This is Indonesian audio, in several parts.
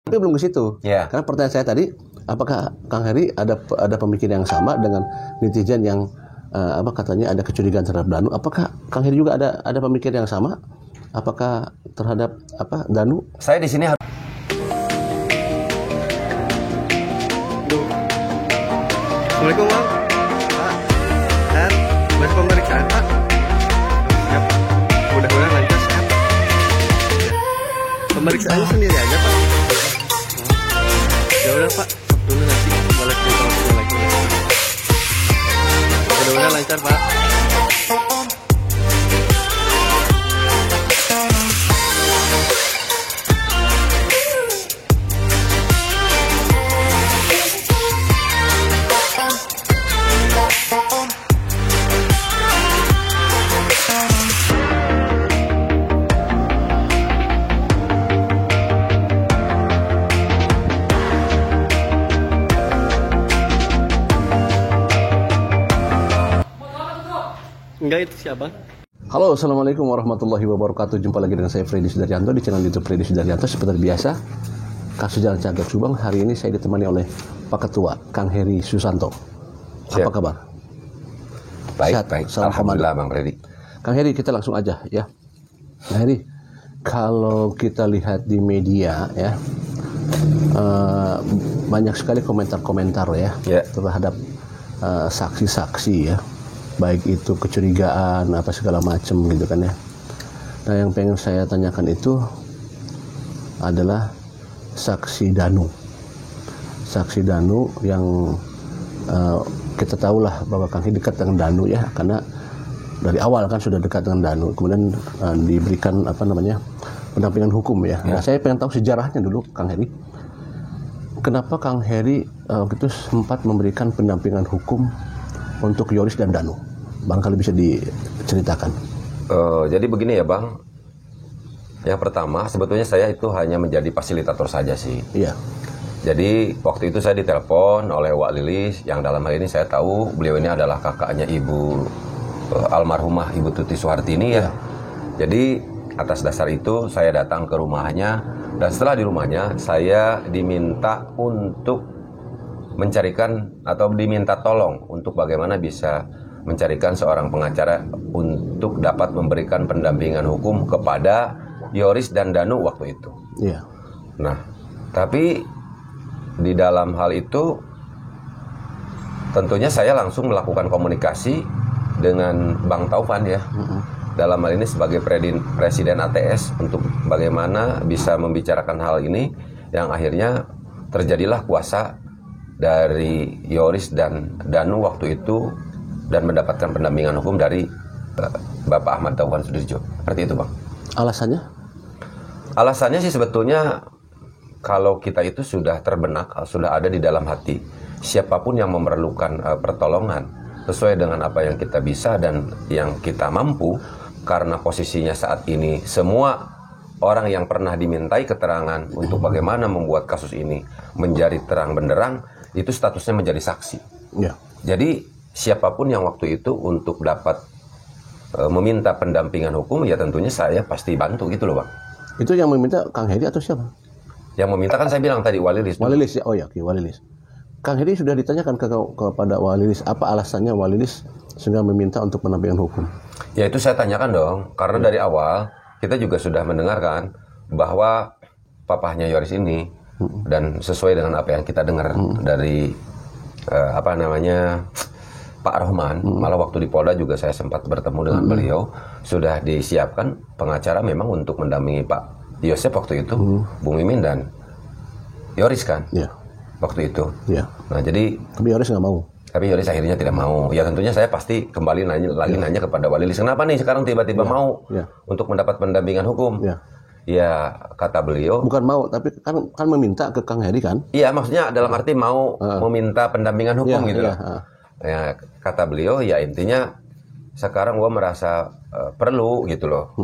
Tapi belum ke situ. Ya. Karena pertanyaan saya tadi, apakah Kang Heri ada pemikiran yang sama dengan netizen yang katanya ada kecurigaan terhadap Danu? Apakah Kang Heri juga ada pemikiran yang sama? Apakah terhadap Danu? Saya di sini harus. Assalamualaikum Bang. Pak, dan masih pemeriksaan Pak. Siap Pak. Mudah-mudahan lancar sehat. Pemeriksaannya sendiri aja Pak. Ya udah Pak, dulu nanti balik lagi. Mudah-mudahan lancar Pak. Enggak, itu siapa? Halo, assalamualaikum warahmatullahi wabarakatuh. Jumpa lagi dengan saya Freddy Sudaryanto di channel YouTube Freddy Sudaryanto. Seperti biasa, kasus Jalan Cagak Subang. Hari ini saya ditemani oleh Pak Ketua Kang Heri Susanto. Apa kabar? Baik. Alhamdulillah Bang Freddy. Kang Heri, kita langsung aja ya. Kang Heri, kalau kita lihat di media ya, banyak sekali komentar-komentar ya terhadap saksi-saksi ya. Baik itu kecurigaan apa segala macam gitu kan ya. Nah, yang pengen saya tanyakan itu adalah saksi Danu. Saksi Danu yang kita tahulah bahwa Kang Heri dekat dengan Danu ya, karena dari awal kan sudah dekat dengan Danu. Kemudian diberikan pendampingan hukum ya. Nah, saya pengen tahu sejarahnya dulu Kang Heri. Kenapa Kang Heri itu sempat memberikan pendampingan hukum untuk Yoris dan Danu? Barangkali bisa diceritakan. Jadi begini ya Bang. Yang pertama, sebetulnya saya itu hanya menjadi fasilitator saja sih. Iya. Jadi waktu itu saya ditelepon oleh Wak Lilis, yang dalam hal ini saya tahu beliau ini adalah kakaknya Ibu almarhumah Ibu Tuti Suhartini ya. Jadi atas dasar itu saya datang ke rumahnya, dan setelah di rumahnya saya diminta untuk mencarikan atau diminta tolong untuk bagaimana bisa mencarikan seorang pengacara untuk dapat memberikan pendampingan hukum kepada Yoris dan Danu waktu itu. Iya. Nah, tapi di dalam hal itu tentunya saya langsung melakukan komunikasi dengan Bang Taufan ya. Dalam hal ini sebagai presiden ATS untuk bagaimana bisa membicarakan hal ini, yang akhirnya terjadilah kuasa dari Yoris dan Danu waktu itu dan mendapatkan pendampingan hukum dari Bapak Ahmad Taufan Sudirjo. Seperti itu Bang. Alasannya? Alasannya sih sebetulnya kalau kita itu sudah terbenak, sudah ada di dalam hati, siapapun yang memerlukan pertolongan sesuai dengan apa yang kita bisa dan yang kita mampu, karena posisinya saat ini semua orang yang pernah dimintai keterangan untuk bagaimana membuat kasus ini menjadi terang benderang, itu statusnya menjadi saksi. Ya. Jadi siapapun yang waktu itu untuk dapat meminta pendampingan hukum, ya tentunya saya pasti bantu gitu loh Bang. Itu yang meminta Kang Heri atau siapa? Yang meminta kan saya bilang tadi Walilis. Walilis ya, oh ya, Walilis. Kang Heri sudah ditanyakan kepada Walilis apa alasannya Walilis sehingga meminta untuk pendampingan hukum? Ya itu saya tanyakan dong, karena dari awal kita juga sudah mendengarkan bahwa papahnya Yoris ini dan sesuai dengan apa yang kita dengar dari Pak Rohman, malah waktu di Polda juga saya sempat bertemu dengan beliau, sudah disiapkan pengacara memang untuk mendampingi Pak Yosep waktu itu, Bung Mimin dan Yoris kan, waktu itu. Nah jadi, tapi Yoris nggak mau. Tapi Yoris akhirnya tidak mau. Ya tentunya saya pasti kembali nanya kepada Walilis, kenapa nih sekarang tiba-tiba mau untuk mendapat pendampingan hukum? Ya kata beliau. Bukan mau, tapi kan meminta ke Kang Heri kan? Iya, maksudnya dalam arti mau meminta pendampingan hukum gitu loh. Ya, kata beliau ya intinya sekarang gua merasa perlu gitu loh.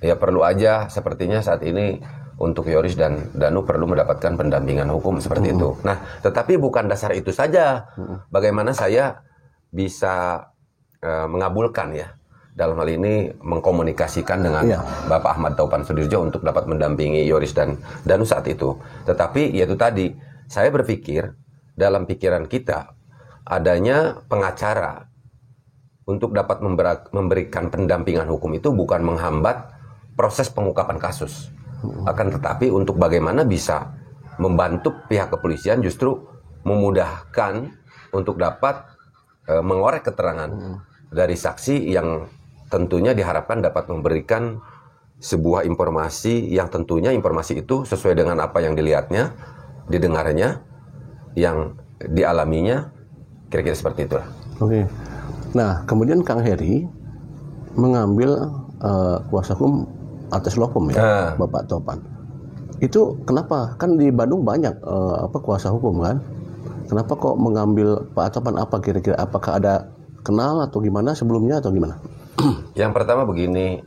Ya perlu aja sepertinya saat ini untuk Yoris dan Danu perlu mendapatkan pendampingan hukum seperti itu. Nah, tetapi bukan dasar itu saja. Bagaimana saya bisa mengabulkan ya dalam hal ini mengkomunikasikan dengan Bapak Ahmad Taufan Sudirjo untuk dapat mendampingi Yoris dan Danu saat itu. Tetapi yaitu tadi, saya berpikir dalam pikiran kita adanya pengacara untuk dapat memberikan pendampingan hukum itu bukan menghambat proses pengungkapan kasus. Akan tetapi untuk bagaimana bisa membantu pihak kepolisian justru memudahkan untuk dapat mengorek keterangan dari saksi yang tentunya diharapkan dapat memberikan sebuah informasi yang tentunya informasi itu sesuai dengan apa yang dilihatnya, didengarnya, yang dialaminya, kira-kira seperti itulah. Oke. Nah, kemudian Kang Heri mengambil kuasa hukum atas lopum ya, Bapak Taufan. Itu kenapa? Kan di Bandung banyak kuasa hukum kan? Kenapa kok mengambil Pak Taufan? Apa kira-kira? Apakah ada kenal atau gimana sebelumnya atau gimana? Yang pertama begini,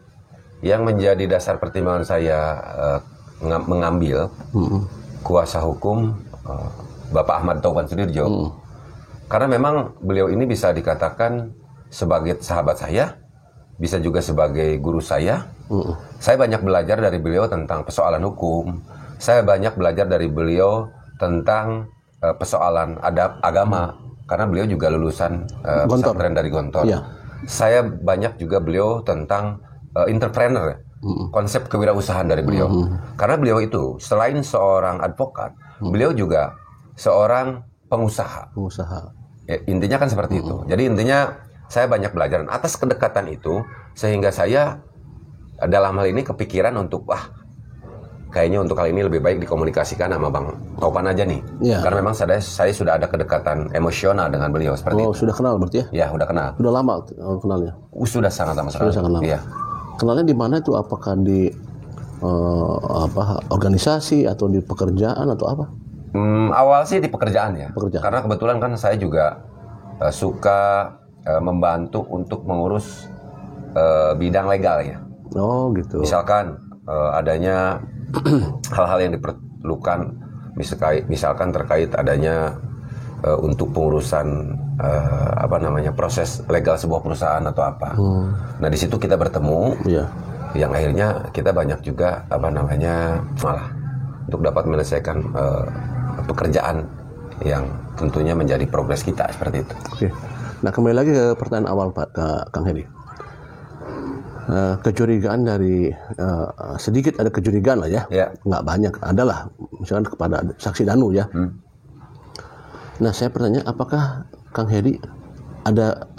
yang menjadi dasar pertimbangan saya mengambil kuasa hukum Bapak Ahmad Taufan Sudirjo, karena memang beliau ini bisa dikatakan sebagai sahabat saya, bisa juga sebagai guru saya. Saya banyak belajar dari beliau tentang persoalan hukum. Saya banyak belajar dari beliau tentang persoalan adab agama, karena beliau juga lulusan pesantren dari Gontor. Ya. Saya banyak juga beliau tentang entrepreneur, konsep kewirausahaan dari beliau. Karena beliau itu selain seorang advokat, beliau juga seorang pengusaha. Ya, intinya kan seperti itu. Jadi intinya saya banyak belajar atas kedekatan itu, sehingga saya dalam hal ini kepikiran untuk kayaknya untuk kali ini lebih baik dikomunikasikan sama Bang Taufan aja nih. Ya. Karena memang saya sudah ada kedekatan emosional dengan beliau seperti itu. Sudah kenal berarti ya? Ya, sudah kenal. Sudah lama kenalnya? Sudah sangat lama sekali. Sudah sangat lama. Ya. Kenalnya di mana itu? Apakah di organisasi atau di pekerjaan atau apa? Awal sih di pekerjaan ya. Pekerjaan. Karena kebetulan kan saya juga suka membantu untuk mengurus bidang legal ya. Oh gitu. Misalkan adanya hal-hal yang diperlukan, misalkan terkait adanya untuk pengurusan proses legal sebuah perusahaan atau apa. Nah di situ kita bertemu, yang akhirnya kita banyak juga malah untuk dapat menyelesaikan pekerjaan yang tentunya menjadi progres kita seperti itu. Oke. Nah kembali lagi ke pertanyaan awal Pak Kang Heri. Kecurigaan dari sedikit ada kecurigaan lah ya, nggak banyak, adalah misalkan kepada saksi Danu ya. Nah saya bertanya, apakah Kang Heri ada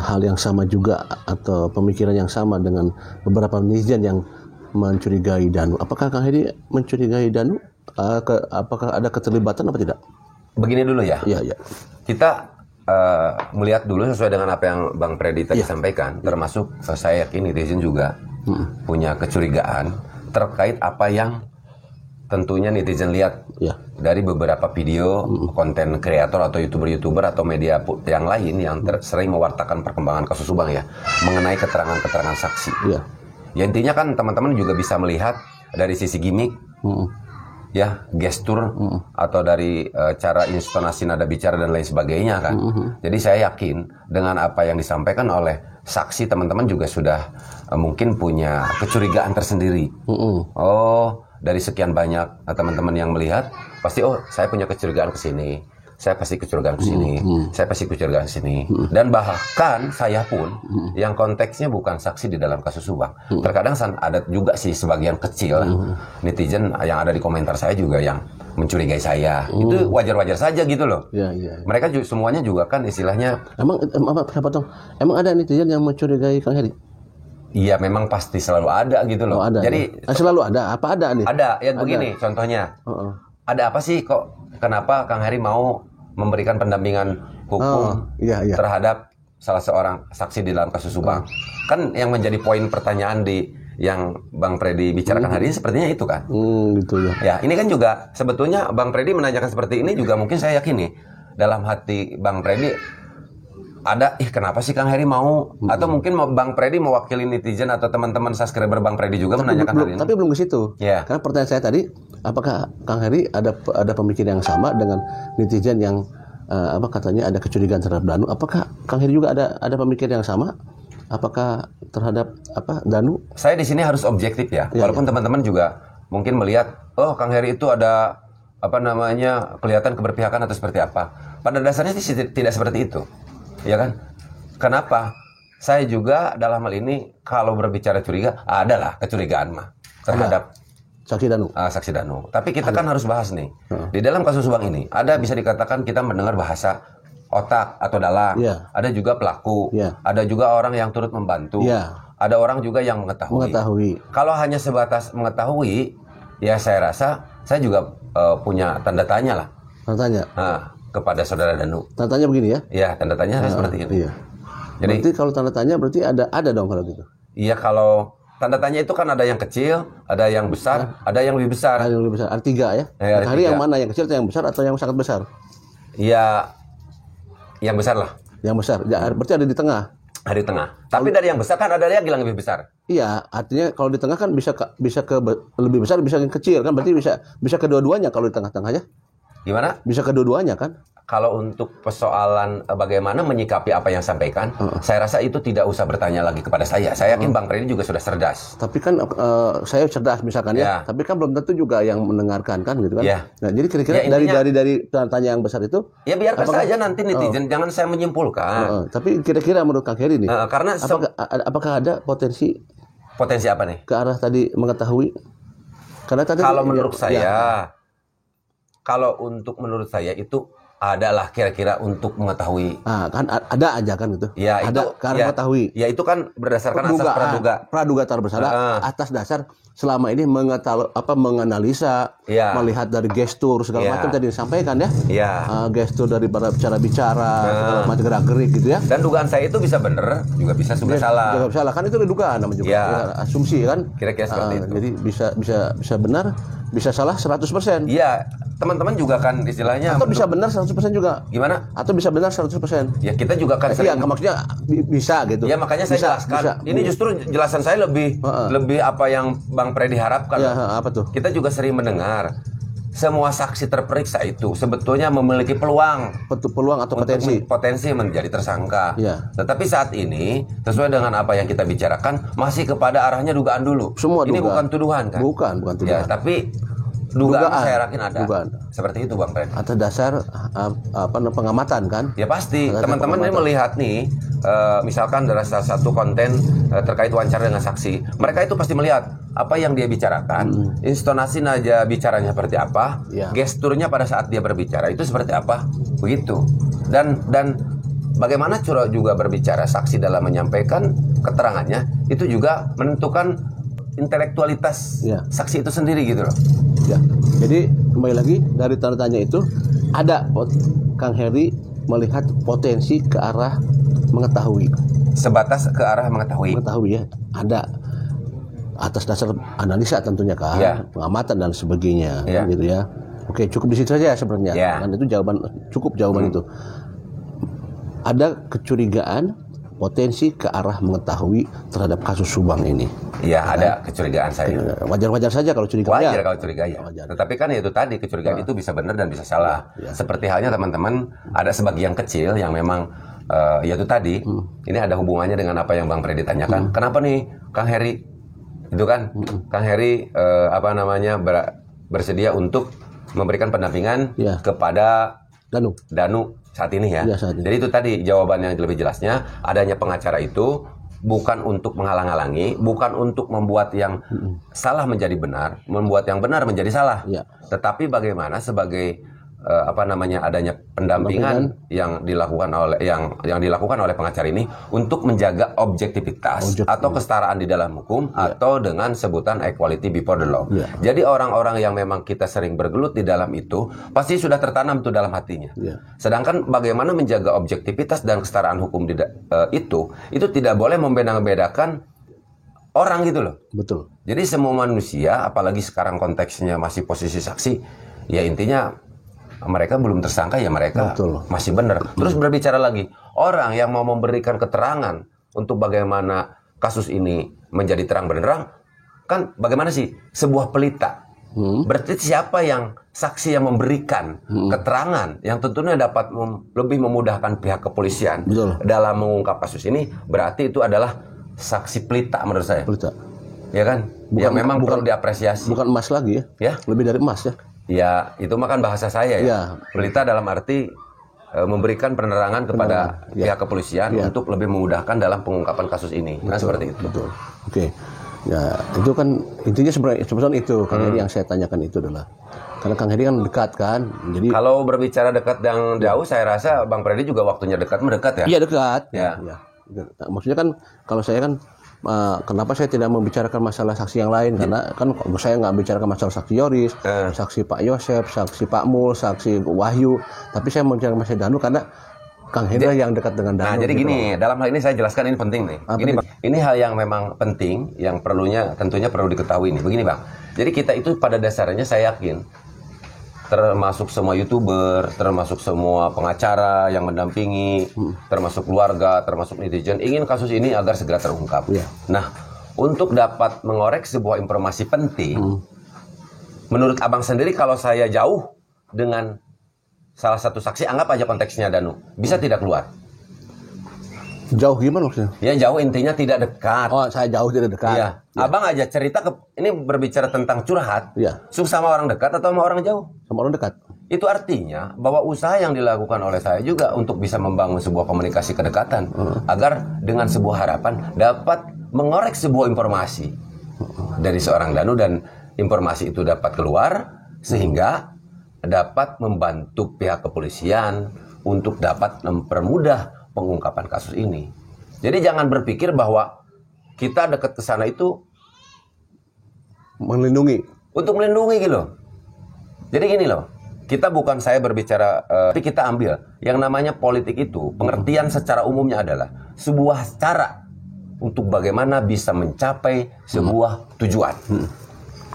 hal yang sama juga atau pemikiran yang sama dengan beberapa netizen yang mencurigai Danu? Apakah Kang Heri mencurigai Danu? Apakah ada keterlibatan apa tidak? Begini dulu ya. Iya. Kita melihat dulu sesuai dengan apa yang Bang Freddy tadi sampaikan, termasuk saya yakin netizen juga punya kecurigaan terkait apa yang tentunya netizen lihat dari beberapa video konten kreator atau youtuber atau media yang lain yang sering mewartakan perkembangan kasus Subang ya, mengenai keterangan-keterangan saksi. Ya intinya kan teman-teman juga bisa melihat dari sisi gimmick, ya gestur atau dari cara instonasi nada bicara dan lain sebagainya kan. Jadi saya yakin dengan apa yang disampaikan oleh saksi, teman-teman juga sudah mungkin punya kecurigaan tersendiri. Oh, dari sekian banyak teman-teman yang melihat, pasti saya punya kecurigaan ke sini. Saya pasti kecurigaan ke sini, saya pasti kecurigaan ke sini. Dan bahkan saya pun yang konteksnya bukan saksi di dalam kasus Subang. Terkadang ada juga sih sebagian kecil netizen yang ada di komentar saya juga yang mencurigai saya. Itu wajar-wajar saja gitu loh. Mereka juga, semuanya juga kan istilahnya. Emang ada netizen yang mencurigai Kang Heri? Iya, memang pasti selalu ada gitu loh. Ada. Jadi selalu ada. Apa ada nih? Ada. Ya begini contohnya. Ada apa sih kok? Kenapa Kang Heri mau memberikan pendampingan hukum terhadap salah seorang saksi di dalam kasus Subang? Kan yang menjadi poin pertanyaan yang Bang Freddy bicarakan hari ini sepertinya itu kan? Gitu ya. Ya, ini kan juga sebetulnya Bang Freddy menanyakan seperti ini juga mungkin saya yakin nih dalam hati Bang Freddy ada kenapa sih Kang Heri mau, atau mungkin Bang Freddy mewakili netizen atau teman-teman subscriber Bang Freddy juga menanyakan hal ini. Tapi belum ke situ. Karena pertanyaan saya tadi, apakah Kang Heri ada pemikiran yang sama dengan netizen yang katanya ada kecurigaan terhadap Danu. Apakah Kang Heri juga ada pemikiran yang sama? Apakah terhadap Danu? Saya di sini harus objektif ya. Walaupun teman-teman juga mungkin melihat, oh Kang Heri itu ada kelihatan keberpihakan atau seperti apa. Pada dasarnya tidak seperti itu, ya kan? Kenapa? Saya juga dalam hal ini kalau berbicara curiga, adalah kecurigaan mah terhadap Saksi Danu. Saksi Danu. Tapi kita kan harus bahas nih. Di dalam kasus Subang ini, ada bisa dikatakan kita mendengar bahasa otak atau dalang. Ada juga pelaku. Ada juga orang yang turut membantu. Ada orang juga yang mengetahui. Kalau hanya sebatas mengetahui, ya saya rasa saya juga punya tanda tanya lah. Tanda tanya? Kepada saudara Danu. Tanda tanya begini ya? Iya, tanda tanya seperti ini. Iya. Jadi berarti kalau tanda tanya berarti ada dong kalau gitu? Iya, kalau tanda tanya itu kan ada yang kecil, ada yang besar, ada yang lebih besar. Ada yang lebih besar. Ada 3 ya? Hari yang mana? Yang kecil atau yang besar atau yang sangat besar? Iya, yang besar lah. Yang besar. Ya, berarti ada di tengah. Ada di tengah. Tapi dari yang besar kan ada yang lebih besar. Iya, artinya kalau di tengah kan bisa ke lebih besar, bisa yang kecil kan? Berarti bisa kedua-duanya kalau di tengah-tengahnya. Gimana? Bisa kedua-duanya kan? Kalau untuk persoalan bagaimana menyikapi apa yang sampaikan, saya rasa itu tidak usah bertanya lagi kepada saya. Saya yakin Bang Freddy juga sudah cerdas. Tapi kan saya cerdas misalkan ya. Tapi kan belum tentu juga yang mendengarkan kan gitu kan. Nah, jadi kira-kira dari tanya yang besar itu, ya biarkan saja nanti netizen, jangan saya menyimpulkan. Tapi kira-kira menurut Kang Heri nih, karena apakah ada potensi apa nih? Ke arah tadi mengetahui? Karena tadi kalau menurut saya, kalau untuk menurut saya itu adalah kira-kira untuk mengetahui. Kan ada aja kan gitu. Ya, ada itu, karena mengetahui. Ya itu kan berdasarkan asas praduga tak bersalah atas dasar selama ini menganalisa, melihat dari gestur segala macam tadi disampaikan ya. Gestur dari cara bicara, segala macam gerak-gerik gitu ya. Dan dugaan saya itu bisa benar, juga bisa sudah salah. Juga salah kan itu dugaan namanya juga. Asumsi kan. Kira-kira seperti itu. Jadi bisa benar, bisa salah 100%. Iya, teman-teman juga kan istilahnya atau bisa benar 100% juga. Gimana? Atau bisa benar 100%. Ya kita juga kan sering. Iya, maksudnya bisa gitu. Ya makanya saya jelaskan. Ini justru jelasan saya lebih apa yang Bang Freddy harapkan. Ya, apa tuh? Kita juga sering mendengar semua saksi terperiksa itu sebetulnya memiliki peluang atau potensi menjadi tersangka. Tetapi saat ini sesuai dengan apa yang kita bicarakan masih kepada arahnya dugaan dulu. Semua ini dugaan. Bukan tuduhan kan? Bukan tuduhan. Ya, tapi dugaan saya yakin ada. Seperti itu Bang Freddy. Atas dasar pengamatan kan? Ya pasti. Teman-teman ini melihat nih, misalkan dari salah satu konten terkait wawancara dengan saksi, mereka itu pasti melihat apa yang dia bicarakan, instonasi nada bicaranya seperti apa, gesturnya pada saat dia berbicara itu seperti apa, begitu. Dan bagaimana juga berbicara saksi dalam menyampaikan keterangannya itu juga menentukan intelektualitas saksi itu sendiri gitu loh. Ya. Jadi kembali lagi dari tanda tanya itu ada Kang Heri melihat potensi ke arah mengetahui. Sebatas ke arah mengetahui. Mengetahui ya. Ada atas dasar analisa tentunya kan, pengamatan dan sebagainya gitu ya. Oke, cukup di situ saja sebenarnya. Kan itu jawaban itu. Ada kecurigaan potensi ke arah mengetahui terhadap kasus Subang ini. Iya, ada kecurigaan saya. Wajar-wajar saja kalau curiga. Wajar kalau curiga ya. Tetapi kan itu tadi kecurigaan itu bisa benar dan bisa salah. Seperti halnya teman-teman ada sebagian kecil yang memang yaitu tadi ini ada hubungannya dengan apa yang Bang Freddy tanyakan. Kenapa nih Kang Heri itu kan Kang Heri bersedia untuk memberikan pendampingan kepada Danu saat ini ya. Saat ini. Jadi itu tadi jawaban yang lebih jelasnya, adanya pengacara itu bukan untuk menghalang-halangi, bukan untuk membuat yang salah menjadi benar, membuat yang benar menjadi salah. Tetapi bagaimana sebagai adanya pendampingan yang dilakukan oleh pengacara ini untuk menjaga objektivitas atau kesetaraan di dalam hukum atau dengan sebutan equality before the law. Jadi orang-orang yang memang kita sering bergelut di dalam itu pasti sudah tertanam tuh dalam hatinya. Sedangkan bagaimana menjaga objektivitas dan kesetaraan hukum itu tidak boleh membeda-bedakan orang gitu loh. Betul. Jadi semua manusia, apalagi sekarang konteksnya masih posisi saksi, ya intinya mereka belum tersangka ya mereka masih benar. Terus berbicara lagi, orang yang mau memberikan keterangan untuk bagaimana kasus ini menjadi terang benderang, kan bagaimana sih sebuah pelita Berarti siapa yang saksi yang memberikan keterangan yang tentunya dapat lebih memudahkan pihak kepolisian dalam mengungkap kasus ini, berarti itu adalah saksi pelita menurut saya. Pelita. Ya kan? Yang memang perlu diapresiasi. Bukan emas lagi ya? Ya. Lebih dari emas ya? Ya, itu makan bahasa saya ya. Ya. Pelita dalam arti memberikan penerangan kepada pihak kepolisian untuk lebih memudahkan dalam pengungkapan kasus ini. Nah, seperti itu. Betul. Oke. Ya, itu kan intinya sebetulnya itu Kang Hedi yang saya tanyakan itu adalah karena Kang Hedi kan dekat kan. Jadi kalau berbicara dekat dan jauh, saya rasa Bang Freddy juga waktunya dekat mendekat ya. Iya, dekat. Ya. Maksudnya kan kalau saya kan kenapa saya tidak membicarakan masalah saksi yang lain karena kan saya nggak bicarakan masalah saksi Yoris, saksi Pak Yosep, saksi Pak Mul, saksi Wahyu, tapi saya membicarakan masalah Danu karena Kang Hendra yang dekat dengan Danu. Nah, jadi gitu. gini, dalam hal ini saya jelaskan ini penting nih. Ini hal yang memang penting, yang tentunya perlu diketahui nih. Begini Bang, jadi kita itu pada dasarnya saya yakin, termasuk semua YouTuber, termasuk semua pengacara yang mendampingi, termasuk keluarga, termasuk netizen, ingin kasus ini agar segera terungkap. Nah, untuk dapat mengorek sebuah informasi penting, menurut Abang sendiri kalau saya jauh dengan salah satu saksi, anggap aja konteksnya Danu, bisa tidak keluar? Jauh gimana maksudnya? Ya jauh intinya tidak dekat. Oh, saya jauh tidak dekat. Iya. Abang aja cerita ini berbicara tentang curhat. Sama orang dekat atau sama orang jauh? Sama orang dekat. Itu artinya bahwa usaha yang dilakukan oleh saya juga untuk bisa membangun sebuah komunikasi kedekatan agar dengan sebuah harapan dapat mengorek sebuah informasi dari seorang Danu dan informasi itu dapat keluar sehingga dapat membantu pihak kepolisian untuk dapat mempermudah pengungkapan kasus ini. Jadi jangan berpikir bahwa kita dekat ke sana itu melindungi. Untuk melindungi gitu. Jadi gini loh, kita bukan saya berbicara, tapi kita ambil yang namanya politik itu, pengertian secara umumnya adalah sebuah cara untuk bagaimana bisa mencapai sebuah tujuan.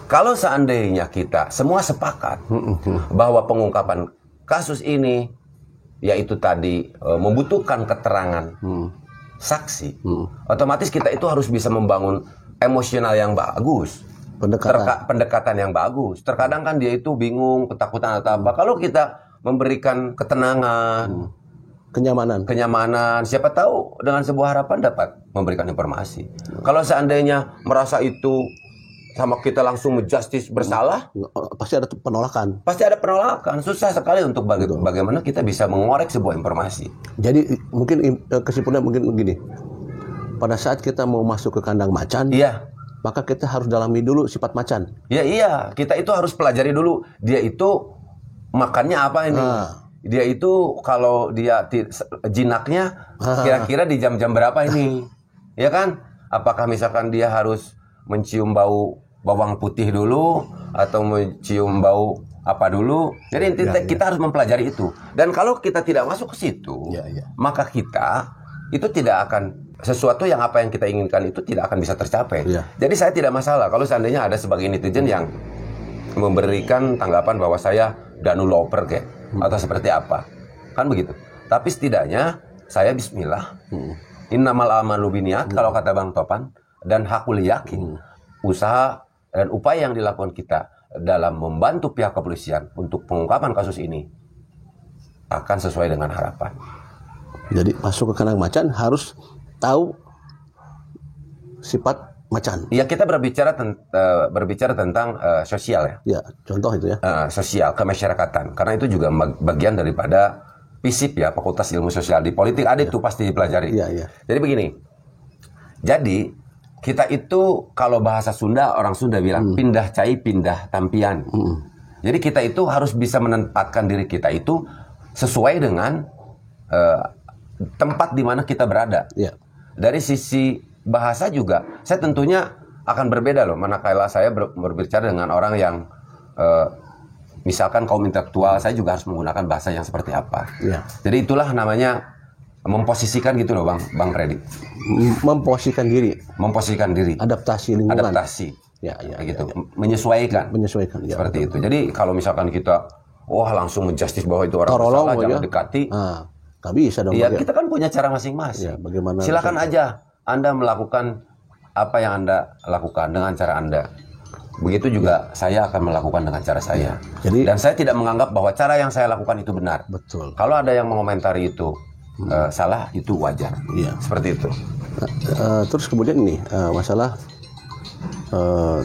Kalau seandainya kita semua sepakat bahwa pengungkapan kasus ini yaitu tadi membutuhkan keterangan saksi, otomatis kita itu harus bisa membangun emosional yang bagus, pendekatan yang bagus. Terkadang kan dia itu bingung, ketakutan atau apa. Kalau kita memberikan ketenangan, kenyamanan, siapa tahu dengan sebuah harapan dapat memberikan informasi. Kalau seandainya merasa itu sama kita langsung menjustice bersalah, pasti ada penolakan. Pasti ada penolakan. Susah sekali untuk bagaimana kita bisa mengorek sebuah informasi. Jadi mungkin kesimpulannya mungkin begini. Pada saat kita mau masuk ke kandang macan, maka kita harus dalami dulu sifat macan. Iya, kita itu harus pelajari dulu. Dia itu makannya apa ini? Dia itu kalau dia jinaknya kira-kira di jam-jam berapa ini? Ya kan? Apakah misalkan dia harus mencium bau bawang putih dulu atau mencium bau apa dulu? Jadi kita harus mempelajari itu. Dan kalau kita tidak masuk ke situ, maka kita itu tidak akan sesuatu yang apa yang kita inginkan itu tidak akan bisa tercapai. Jadi saya tidak masalah kalau seandainya ada sebagai netizen yang memberikan tanggapan bahwa saya Danu loper kayak atau seperti apa, kan begitu. Tapi setidaknya saya bismillah, innamal a'malu binniyat kalau kata Bang Topan, dan hakul yakin usaha dan upaya yang dilakukan kita dalam membantu pihak kepolisian untuk pengungkapan kasus ini akan sesuai dengan harapan. Jadi masuk ke kandang macan harus tahu sifat macan. Ya, kita berbicara tentang sosial ya. Ya, contoh itu ya. Sosial, kemasyarakatan. Karena itu juga bagian daripada FISIP ya, Fakultas Ilmu Sosial di Politik. Ada itu pasti dipelajari. Jadi begini. Jadi kita itu kalau bahasa Sunda, orang Sunda bilang pindah cai, pindah tampian. Jadi kita itu harus bisa menempatkan diri kita itu sesuai dengan tempat di mana kita berada. Dari sisi bahasa juga, saya tentunya akan berbeda loh. Manakala saya berbicara dengan orang yang misalkan kaum intelektual, saya juga harus menggunakan bahasa yang seperti apa. Jadi itulah namanya memposisikan gitu loh Bang Freddy. Memposisikan diri. Adaptasi lingkungan. Gitu. Menyesuaikan. Seperti itu. Jadi kalau misalkan kita langsung menjustice bahwa itu orang bersalah, jangan dekati. Gak bisa dong. Iya, kita kan punya cara masing-masing. Silakan aja Anda melakukan apa yang Anda lakukan dengan cara Anda. begitu juga saya akan melakukan dengan cara saya. Jadi, dan saya tidak menganggap bahwa cara yang saya lakukan itu benar. Betul. Kalau ada yang mengomentari itu salah, itu wajar. Iya. Seperti itu. Terus kemudian ini masalah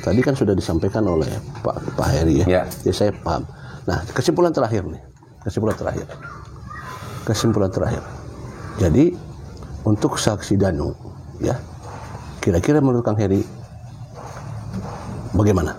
tadi kan sudah disampaikan oleh Pak Heri ya. Jadi saya paham. Nah, kesimpulan terakhir. Jadi untuk saksi Danu, ya, kira-kira menurut Kang Heri bagaimana?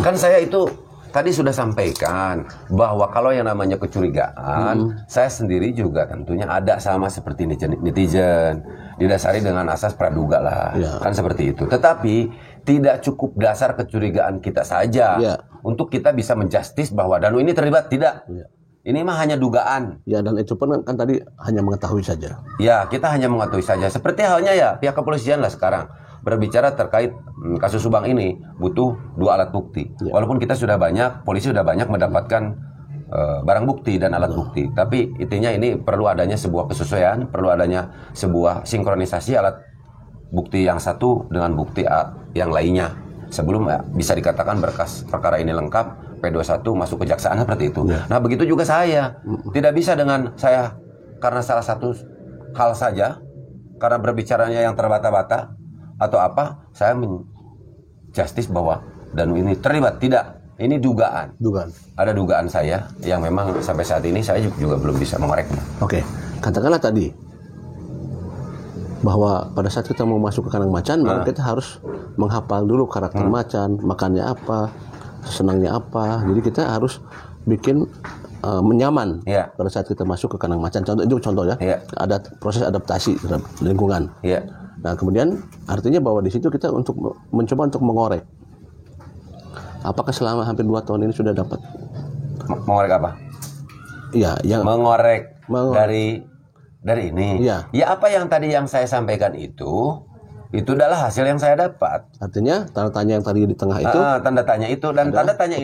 Kan saya itu tadi sudah sampaikan bahwa kalau yang namanya kecurigaan, saya sendiri juga tentunya ada sama seperti netizen, didasari dengan asas praduga lah, kan seperti itu. Tetapi tidak cukup dasar kecurigaan kita saja untuk kita bisa menjustis bahwa Danu ini terlibat, tidak. Ini mah hanya dugaan. Ya, dan itu pun kan tadi hanya mengetahui saja. Ya, kita hanya mengetahui saja. Seperti halnya ya pihak kepolisian lah sekarang berbicara terkait kasus Subang ini butuh 2 alat bukti. Walaupun kita sudah banyak, polisi sudah banyak mendapatkan barang bukti dan alat bukti. Tapi intinya ini perlu adanya sebuah kesesuaian, perlu adanya sebuah sinkronisasi alat bukti yang satu dengan bukti yang lainnya. Sebelum bisa dikatakan berkas perkara ini lengkap, P21 masuk kejaksaan seperti itu. Nah, begitu juga saya. Tidak bisa dengan saya karena salah satu hal saja, karena berbicaranya yang terbata-bata atau apa, saya menjustis bahwa Danu ini terlibat. Tidak, ini dugaan. Ada dugaan saya yang memang sampai saat ini saya juga belum bisa mengoreknya. Oke, katakanlah tadi bahwa pada saat kita mau masuk ke kandang macan, maka kita harus menghafal dulu karakter macan, makannya apa, senangnya apa. Jadi kita harus bikin menyaman pada saat kita masuk ke kandang macan. Itu contoh ya. Ada proses adaptasi terhadap lingkungan. Nah, kemudian artinya bahwa di situ kita mencoba untuk mengorek. Apakah selama hampir 2 tahun ini sudah dapat mengorek apa? Iya, yang mengorek. Dari ini. Ya, apa yang tadi yang saya sampaikan itu adalah hasil yang saya dapat. Artinya tanda tanya yang tadi di tengah itu. Tanda tanya itu dan tanda tanya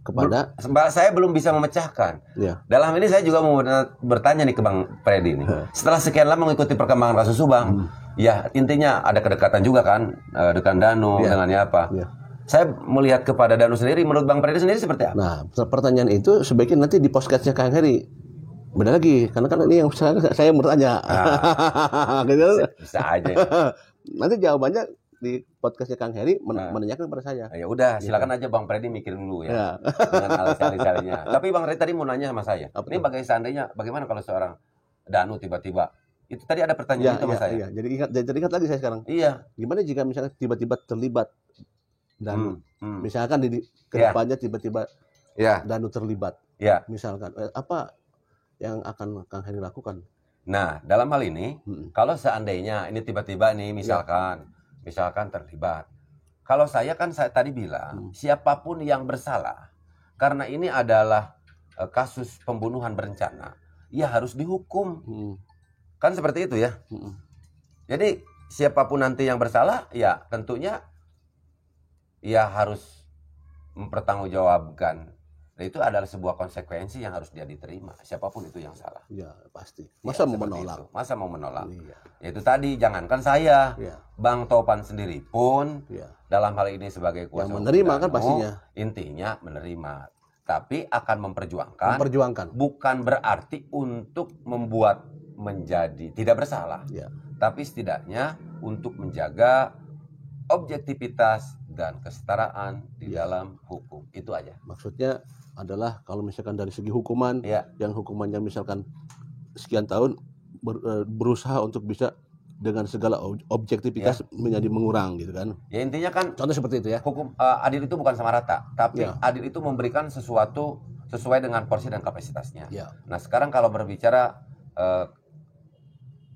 kepada saya belum bisa memecahkan. Dalam ini saya juga mau bertanya nih ke Bang Freddy ini. Setelah sekian lama mengikuti perkembangan kasus Subang, ya intinya ada kedekatan juga kan dengan Danu, dengannya apa. Saya melihat kepada Danu sendiri, menurut Bang Freddy sendiri seperti apa? Nah, pertanyaan itu sebaiknya nanti di podcastnya Kang Heri. Beda lagi, karena kan ini yang saya bertanya. Bisa aja. Nanti jawabannya di podcastnya Kang Heri menanyakan kepada saya. Ya udah, silakan aja Bang Freddy mikirin dulu ya. Dengan alih-alihnya. Tapi Bang Freddy tadi mau nanya sama saya. Ini bagaimana kalau seorang Danu tiba-tiba, itu tadi ada pertanyaan itu sama saya. Jadi ingat lagi saya sekarang. Gimana jika misalnya tiba-tiba terlibat Danu? Misalkan di kedepannya tiba-tiba Danu terlibat. Misalkan apa yang akan Kang Heri lakukan? Nah, dalam hal ini, kalau seandainya ini tiba-tiba nih, misalkan terlibat. Kalau saya tadi bilang, siapapun yang bersalah, karena ini adalah kasus pembunuhan berencana, ya harus dihukum. Kan seperti itu ya. Jadi, siapapun nanti yang bersalah, ya tentunya ya harus mempertanggungjawabkan. Nah, itu adalah sebuah konsekuensi yang harus dia diterima, siapapun itu yang salah. Ya, pasti. Masa mau menolak? Ya, itu tadi, jangankan saya, Bang Topan sendiri pun dalam hal ini sebagai kuasa yang menerima kan pastinya. Intinya menerima, tapi akan memperjuangkan. Bukan berarti untuk membuat menjadi tidak bersalah, tapi setidaknya untuk menjaga objektivitas dan kesetaraan di dalam hukum. Itu aja. Maksudnya adalah kalau misalkan dari segi hukuman, yang hukumannya misalkan sekian tahun, berusaha untuk bisa dengan segala objektivitas menjadi mengurang gitu kan. Ya intinya kan contoh seperti itu ya. Hukum adil itu bukan sama rata, tapi adil itu memberikan sesuatu sesuai dengan porsi dan kapasitasnya. Nah, sekarang kalau berbicara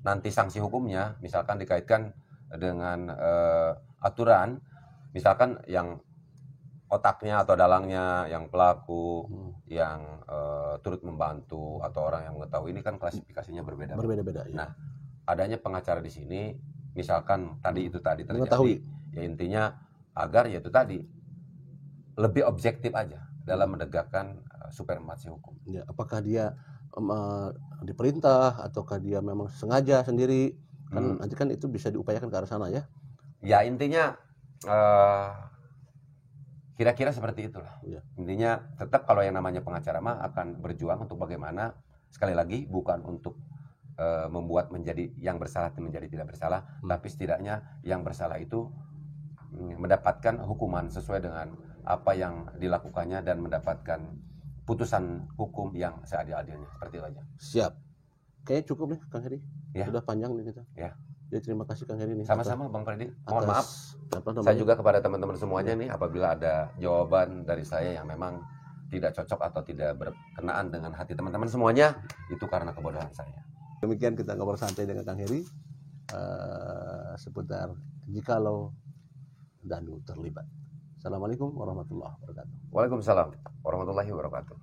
nanti sanksi hukumnya, misalkan dikaitkan dengan aturan, misalkan yang otaknya atau dalangnya yang pelaku, yang turut membantu atau orang yang mengetahui, ini kan klasifikasinya berbeda. Nah, adanya pengacara di sini, misalkan tadi terjadi, ya intinya agar ya itu tadi lebih objektif aja dalam menegakkan supremasi hukum. Ya, apakah dia diperintah ataukah dia memang sengaja sendiri? Kan nanti kan itu bisa diupayakan ke arah sana ya. Ya intinya Kira-kira seperti itulah. Iya. Intinya tetap kalau yang namanya pengacara mah akan berjuang untuk bagaimana, sekali lagi bukan untuk membuat menjadi yang bersalah menjadi tidak bersalah, tapi setidaknya yang bersalah itu mendapatkan hukuman sesuai dengan apa yang dilakukannya dan mendapatkan putusan hukum yang seadil-adilnya. Seperti itu aja. Siap. Kayaknya cukup nih Kang Heri. Ya. Sudah panjang nih kita. Ya. Jadi terima kasih Kang Heri nih. Sama-sama Bang Freddy. Mohon maaf. Apa Saya juga kepada teman-teman semuanya nih, apabila ada jawaban dari saya yang memang tidak cocok atau tidak berkenaan dengan hati teman-teman semuanya, itu karena kebodohan saya. Demikian kita ngobrol santai dengan Kang Heri seputar jikalau Danu terlibat. Assalamualaikum warahmatullahi wabarakatuh. Waalaikumsalam warahmatullahi wabarakatuh.